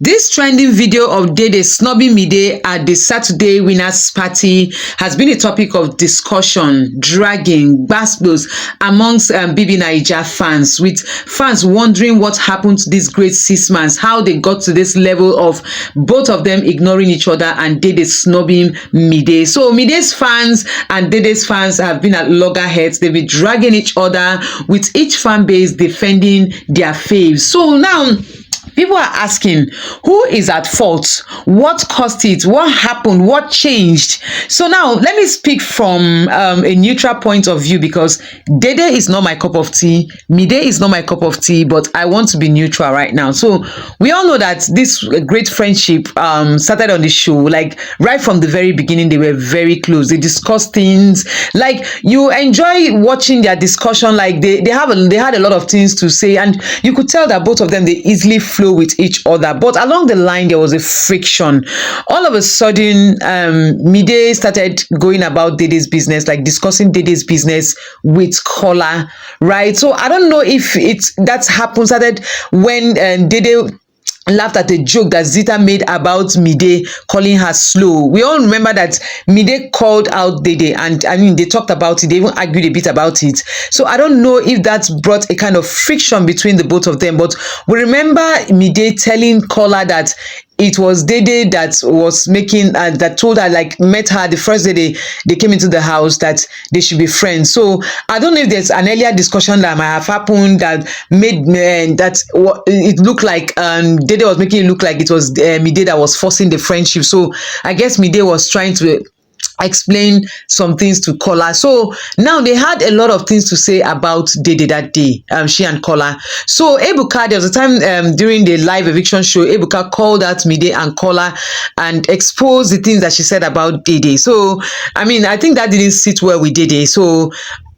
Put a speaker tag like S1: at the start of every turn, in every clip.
S1: This trending video of Dede snubbing Mide at the Saturday winners party has been a topic of discussion, dragging, gbasgbos amongst BB Naija fans, with fans wondering what happened to these great 6 months, how they got to this level of both of them ignoring each other and Dede snubbing Mide. So Mide's fans and Dede's fans have been at loggerheads. They've been dragging each other, with each fan base defending their faves. So now, people are asking, who is at fault? What caused it? What happened? What changed? So now, let me speak from a neutral point of view, because Dede is not my cup of tea. Mide is not my cup of tea, but I want to be neutral right now. So we all know that this great friendship started on the show. Like, right from the very beginning, they were very close. They discussed things. Like, you enjoy watching their discussion. Like, they had a lot of things to say, and you could tell that both of them, they easily flow with each other. But along the line, there was a friction. All of a sudden, Mide started going about Dede's business, like discussing Dede's business with Kola, right? So I don't know if that's happened, started when Dede laughed at a joke that Zita made about Mide calling her slow. We all remember that Mide called out Dede, and I mean, they talked about it, they even argued a bit about it. So I don't know if that's brought a kind of friction between the both of them, but we remember Mide telling Kola that it was Dede that was making, that told her, like, met her the first day they came into the house, that they should be friends. So I don't know if there's an earlier discussion that might have happened that made that it looked like Dede was making it look like it was Mide that was forcing the friendship. So I guess Mide was trying to explain some things to Kola. So now they had a lot of things to say about Dede that day, she and Kola. So Ebuka, there was a time during the live eviction show, Ebuka called out Mide and Kola and exposed the things that she said about Dede. So I mean, I think that didn't sit well with Dede. So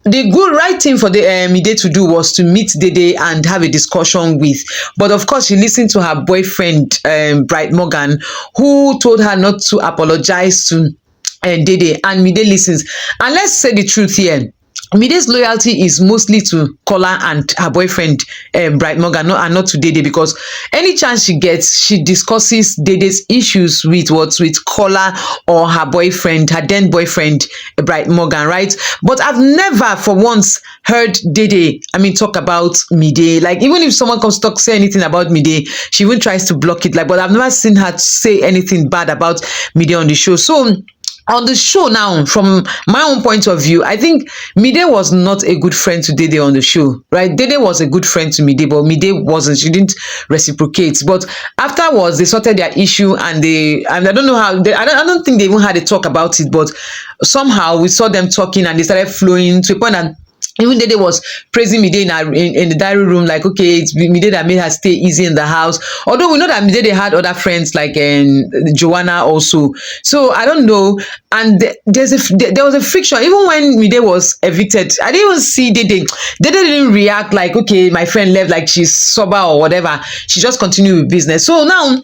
S1: the right thing for the Mide to do was to meet Dede and have a discussion with. But of course, she listened to her boyfriend, Bright Morgan, who told her not to apologize to Dede, and Mide listens. And let's say the truth here, Mide's loyalty is mostly to Kola and her boyfriend, Bright Morgan, and not to Dede, because any chance she gets, she discusses Dede's issues with Kola or her boyfriend, her then boyfriend, Bright Morgan, right? But I've never for once heard Dede, talk about Mide. Like, even if someone comes to say anything about Mide, she even tries to block it. Like, but I've never seen her say anything bad about Mide on the show. So on the show now, from my own point of view, I think Mide was not a good friend to Dede on the show, right? Dede was a good friend to Mide, but Mide wasn't. She didn't reciprocate. But afterwards, they sorted their issue, and I don't know how. I don't think they even had a talk about it. But somehow we saw them talking, and they started flowing to a point that even Dede was praising Mide in the diary room, like, okay, it's Mide that made her stay easy in the house. Although we know that Dede had other friends like Joanna also. So I don't know. And there was a friction. Even when Mide was evicted, I didn't even see Dede. Dede didn't react like, okay, my friend left, like she's sober or whatever. She just continued with business. So now,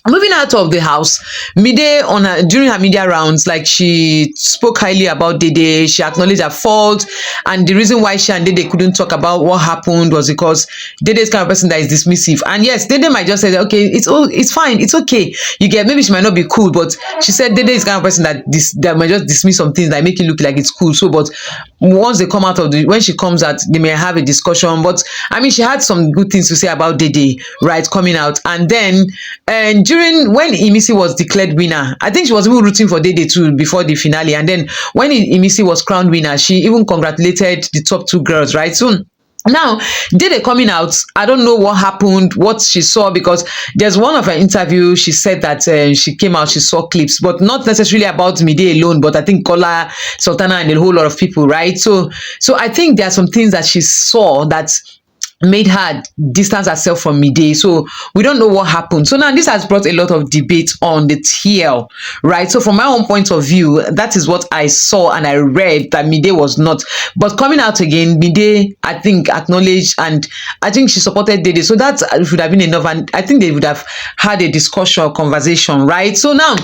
S1: moving out of the house, Mide during her media rounds, like, she spoke highly about Dede. She acknowledged her fault, and the reason why she and Dede couldn't talk about what happened was because Dede is kind of person that is dismissive. And yes, Dede might just say, okay, it's fine, it's okay. You get, maybe she might not be cool, but she said Dede is kind of person that might just dismiss some things, like make it look like it's cool. So, but once they come out of when she comes out, they may have a discussion. But I mean, she had some good things to say about Dede, right, coming out. And then when Imisi was declared winner, I think she was even rooting for Dede too before the finale. And then when Imisi was crowned winner, she even congratulated the top 2 girls, right? So now, Dede coming out, I don't know what happened, what she saw, because there's one of her interview, she said that she came out, she saw clips, but not necessarily about Mide alone, but I think Kola, Sultana, and a whole lot of people, right? So I think there are some things that she saw that made her distance herself from Mide. So we don't know what happened. So now this has brought a lot of debate on the TL, right? So from my own point of view, that is what I saw and I read, that Mide was not. But coming out again, Mide, I think, acknowledged, and I think she supported Dede. So that should have been enough, and I think they would have had a discussion or conversation, right? So now,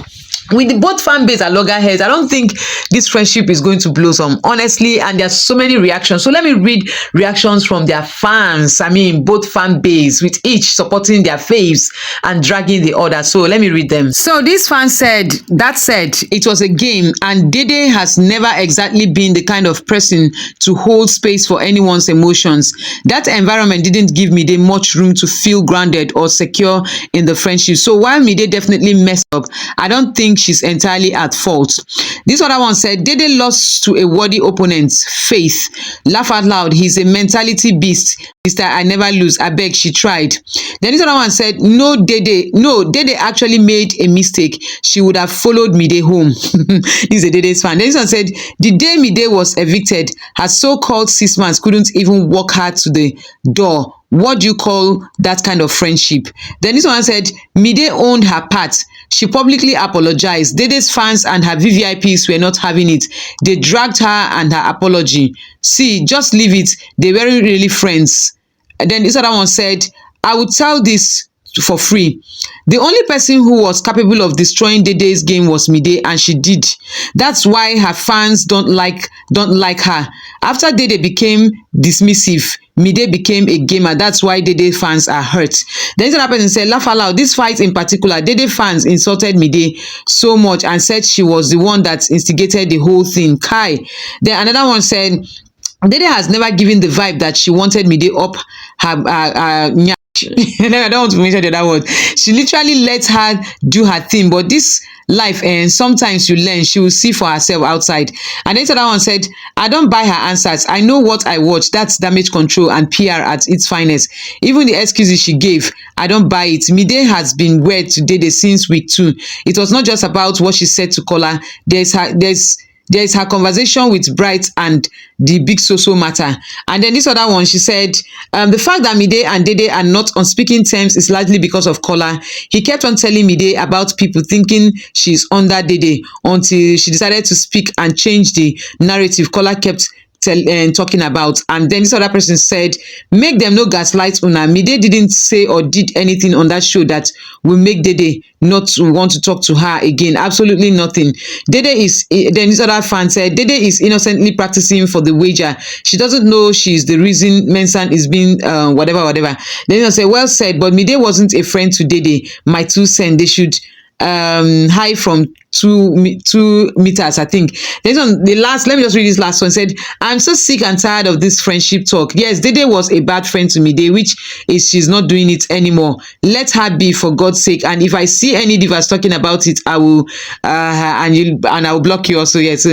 S1: with the both fan base and loggerheads, I don't think this friendship is going to blossom, honestly. And there's so many reactions. So let me read reactions from their fans. I mean, both fan base, with each supporting their faves and dragging the other. So let me read them. So this fan said, that said, it was a game, and Dede has never exactly been the kind of person to hold space for anyone's emotions. That environment didn't give Mide much room to feel grounded or secure in the friendship. So while Mide definitely messed up, I don't think she's entirely at fault. This other one said, Dede lost to a worthy opponent, Faith. Laugh out loud, he's a mentality beast. Mr. I never lose. I beg, she tried. Then this other one said, no, Dede actually made a mistake. She would have followed Mide home. This is a Dede's fan. Then this one said, the day Mide was evicted, her so-called sis-man couldn't even walk her to the door. What do you call that kind of friendship? Then this one said, Mide owned her part. She publicly apologized. Dede's fans and her VVIPs were not having it. They dragged her and her apology. See, just leave it. They weren't really friends. And then this other one said, I would tell this for free. The only person who was capable of destroying Dede's game was Mide, and she did. That's why her fans don't like her. After Dede became dismissive, Mide became a gamer. That's why Dede fans are hurt. Then another person said, laugh aloud. This fight in particular, Dede fans insulted Mide so much and said she was the one that instigated the whole thing. Kai. Then another one said, Dede has never given the vibe that she wanted Mide up her I don't want to mention the other word. She literally let her do her thing, but this life, and sometimes you learn. She will see for herself outside. And then the other one said, I don't buy her answers. I know what I watch. That's damage control and PR at its finest. Even the excuses she gave, I don't buy it. Mide has been weird today since week 2. It was not just about what she said to Kola. There is her conversation with Bright and the big so matter. And then this other one, she said, the fact that Mide and Dede are not on speaking terms is largely because of Kola. He kept on telling Mide about people thinking she's under Dede until she decided to speak and change the narrative Kola kept talking about. And then this other person said, make them no gaslight una. Mide didn't say or did anything on that show that will make Dede not want to talk to her again. Absolutely nothing. Dede is, then this other fan said, Dede is innocently practicing for the wager. She doesn't know she's the reason Mensan is being whatever. Then I said, well said, but Mide wasn't a friend to Dede. My 2 cents. They should high from 2 meters, I think. This one, let me just read this last one. Said, I'm so sick and tired of this friendship talk. Yes, Dede was a bad friend to Mide, which is she's not doing it anymore. Let her be, for God's sake. And if I see any divas talking about it, I will and I will block you also. Yes.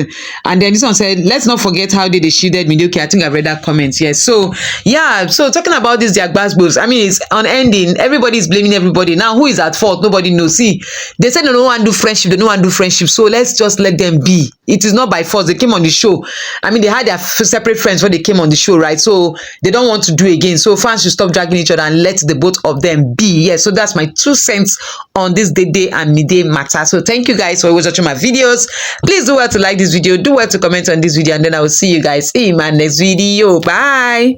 S1: And then this one said, let's not forget how Dede shielded Mide. Okay, I think I've read that comment. Yes. So yeah, so talking about this, their gbasgbos, I mean, it's unending. Everybody's blaming everybody. Now who is at fault? Nobody knows. See, they said they don't want to do friendship, they don't want to do friendship, so let's just let them be. It is not by force. They came on the show. I mean, they had their separate friends when they came on the show, right? So they don't want to do again. So fans should stop dragging each other and let the both of them be. Yes, so that's my 2 cents on this Dede and Mide matter. So thank you guys for always watching my videos. Please do well to like this video, do well to comment on this video, and then I will see you guys in my next video. Bye.